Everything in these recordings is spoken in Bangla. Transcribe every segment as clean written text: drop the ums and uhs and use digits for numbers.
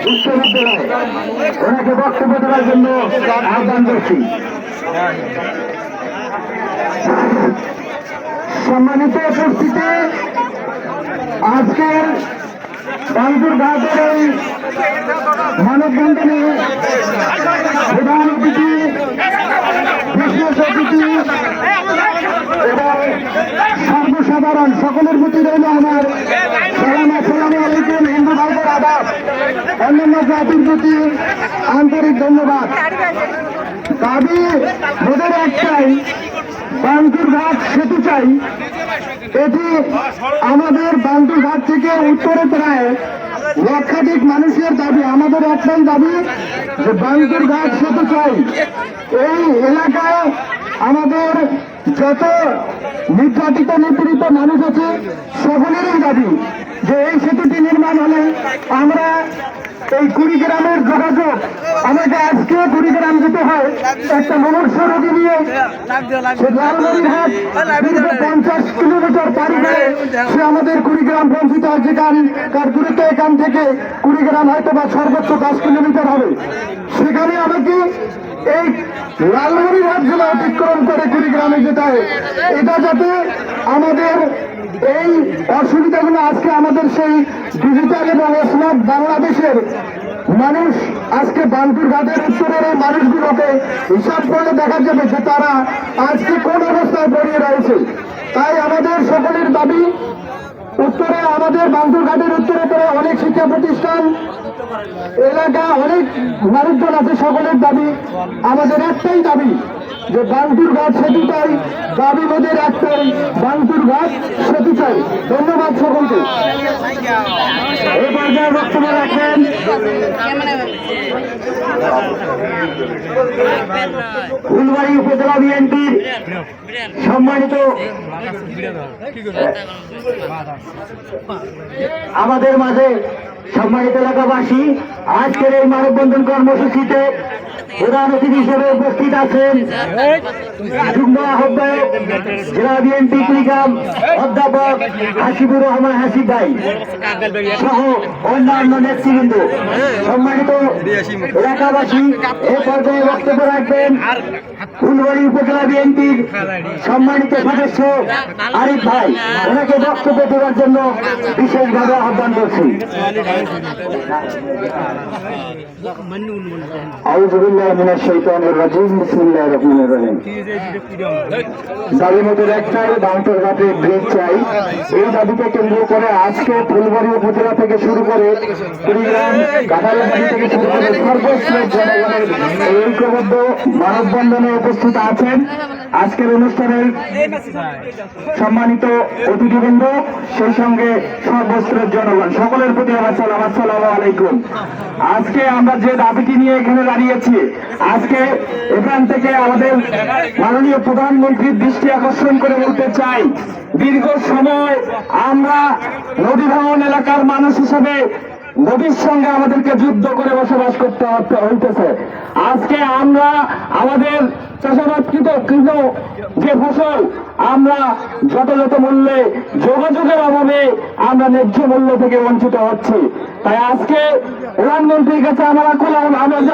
বিশ্ববিদ্যালয় ওনাকে বক্তব্য দেওয়ার জন্য আহ্বান করছি। সম্মানিত উপস্থিতি, আজকের বাঙ্গুরঘাটের এই মানববন্ধনে প্রধান অতিথি, বিশেষ অতিথি এবং সর্বসাধারণ সকলের প্রতি রইল আমার সালাম। আসসালামু আলাইকুম। হিন্দু ভাইদের আদাব, অন্যান্য জাতির প্রতি আন্তরিক ধন্যবাদ। দাবি ওদের একটাই, বাঙ্গুরঘাট সেতু চাই। এটি আমাদের বাঙ্গুরঘাট থেকে উত্তরে প্রায় লক্ষাধিক মানুষের দাবি। আমাদের একটাই দাবি যে বাঙ্গুরঘাট সেতু চাই। এই এলাকায় আমাদের যত নির্যাতিত নিপীড়িত মানুষ আছে সকলেরই দাবি যে এই সেতুটি নির্মাণ হলে আমরা এই কুড়িগ্রামের যোগাযোগ, আমাকে আজকে কুড়িগ্রাম যেতে হয় একটা মনুষ্য রোগী নিয়ে, লালমনিরহাট 50 কিলোমিটার পাড়ি করে সে আমাদের কুড়িগ্রাম পৌঁছিতে হয়। যেখান তার দূরত্ব এখান থেকে কুড়িগ্রাম হয়তো বা সর্বোচ্চ 10 কিলোমিটার হবে। সেখানে আমাকে এই লালমনিরহাট জেলা অতিক্রম করে কুড়িগ্রামে যেতে হয়। এটা যাতে আমাদের এই অসুবিধাগুলো আজকে আমাদের সেই ডিজিটাল এবং স্মার্ট বাংলাদেশের মানুষ আজকে বাঙ্গুরঘাটের উত্তরের এই মানুষগুলোকে হিসাব করে দেখা যাবে যে তারা আজকে কোন অবস্থায় পড়িয়ে রয়েছে। তাই আমাদের সকলের দাবি, উত্তরে আমাদের বাঙ্গুরঘাটের উত্তরে পরে অনেক শিক্ষা প্রতিষ্ঠান এলাকা, অনেক মানুষজন আছে। সকলের দাবি, আমাদের একটাই দাবি যে বাঙ্গুরঘাট সেতু চাই। দাবি মোদের একটাই, বাঙ্গুরঘাট সেতু চাই। ধন্যবাদ সকলকে। এই পর্যায়ে বক্তব্য রাখেন ফুলবাড়ী উপজেলা বিএনপির সম্মানিত আমাদের মাঝে সম্মানিত এলাকাবাসী, আজকের এই মানববন্ধন কর্মসূচিতে প্রধান অতিথি হিসেবে উপস্থিত আছেন যুগ্ম আহ্বায়ক জেলা বিএনপি কুড়িগ্রাম অধ্যাপক হাসিবুর রহমান হাসিব ভাই সহ অন্যান্য নেতৃবৃন্দ। সম্মানিত এলাকাবাসী, এ পর্যায়ে বক্তব্য রাখবেন ফুলবাড়ী উপজেলা বিএনপির সম্মানিত সদস্য আরিফ ভাই। ওনাকে বক্তব্য দেওয়ার জন্য বিশেষভাবে আহ্বান করছি। দাবিমতের একটাই, বাঙ্গুরঘাটে ব্রিজ চাই। এই দাবিকে কেন্দ্র করে আজকে ফুলবাড়ী উপজেলা থেকে শুরু করে কুড়িগ্রাম কাঁঠালবাড়ি থেকে শুরু করে সর্বস্তরের জনগণের ঐক্যবদ্ধ মানববন্ধনে উপস্থিত আছেন আজকের অনুষ্ঠানের সম্মানিত অতিথিবৃন্দ, সেই সঙ্গে সর্বস্তরের জনগণ সকলের প্রতি আমার সালাম। আসসালামু আলাইকুম। আজকে আমরা যে দাবিটি নিয়ে এখানে দাঁড়িয়েছি, আজকে এখান থেকে আমাদের মাননীয় প্রধানমন্ত্রীর দৃষ্টি আকর্ষণ করে বলতে চাই, দীর্ঘ সময় আমরা নদী ভাঙন এলাকার মানুষ হিসেবে নদীর সঙ্গে আমাদেরকে যুদ্ধ করে বসবাস করতে হইতেছে। আজকে আমরা আমাদের চাষাবাদকৃত যে ফসল আমরা যথাযথ মূল্যে যোগাযোগের অভাবে আমরা ন্যায্য মূল্য থেকে বঞ্চিত হচ্ছি। তাই আজকে প্রধানমন্ত্রীর কাছে আমার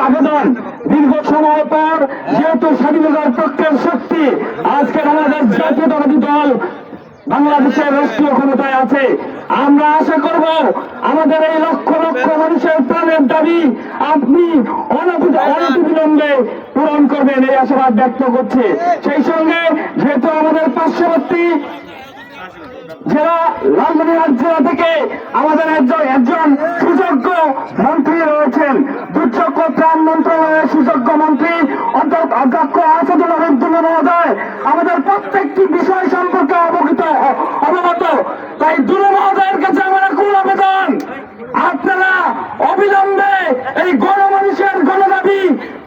আবেদন, দীর্ঘ সময় পর যেহেতু স্বাধীনতার পক্ষের শক্তি আজকে আমাদের জাতীয়তাবাদী দল বাংলাদেশের রাষ্ট্রীয় ক্ষমতায় আছে, আমরা আশা করব আমাদের এই লক্ষ লক্ষ মানুষের প্রাণের দাবি আপনি অনতিবিলম্বে পূরণ করবেন, এই আশাবাদ ব্যক্ত করছে। সেই সঙ্গে যেহেতু আমাদের পার্শ্ববর্তী জেলা লালমনিরহাট জেলা থেকে আমাদের একজন সুযোগ্য মন্ত্রী রয়েছেন, দুর্যোগ ত্রাণ মন্ত্রণালয়ের সুযোগ্য মন্ত্রী অধ্যক্ষ আসাদুল আহমেদুল্লাহ মহোদয় আমাদের প্রত্যেকটি বিষয় সম্পর্কে অবগত। তাই দুলা মহোদয়ের কাছে আমার আকুল আবেদন, আপনারা অবিলম্বে এই গণমানুষের গণদাবি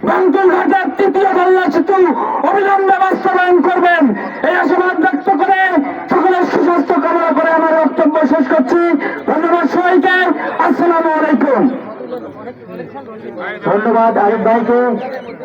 বাঙ্গুরঘাটের ৩য় দল্লা সেতু অবিলম্বে বাস্তবায়ন করবেন, এই আশাবাদ ব্যক্ত করে সকলের সুস্বাস্থ্য কামনা করে আমার বক্তব্য শেষ করছি। ধন্যবাদ সবাইকে। আসসালামু আলাইকুম। ধন্যবাদ আরিফ ভাইকে।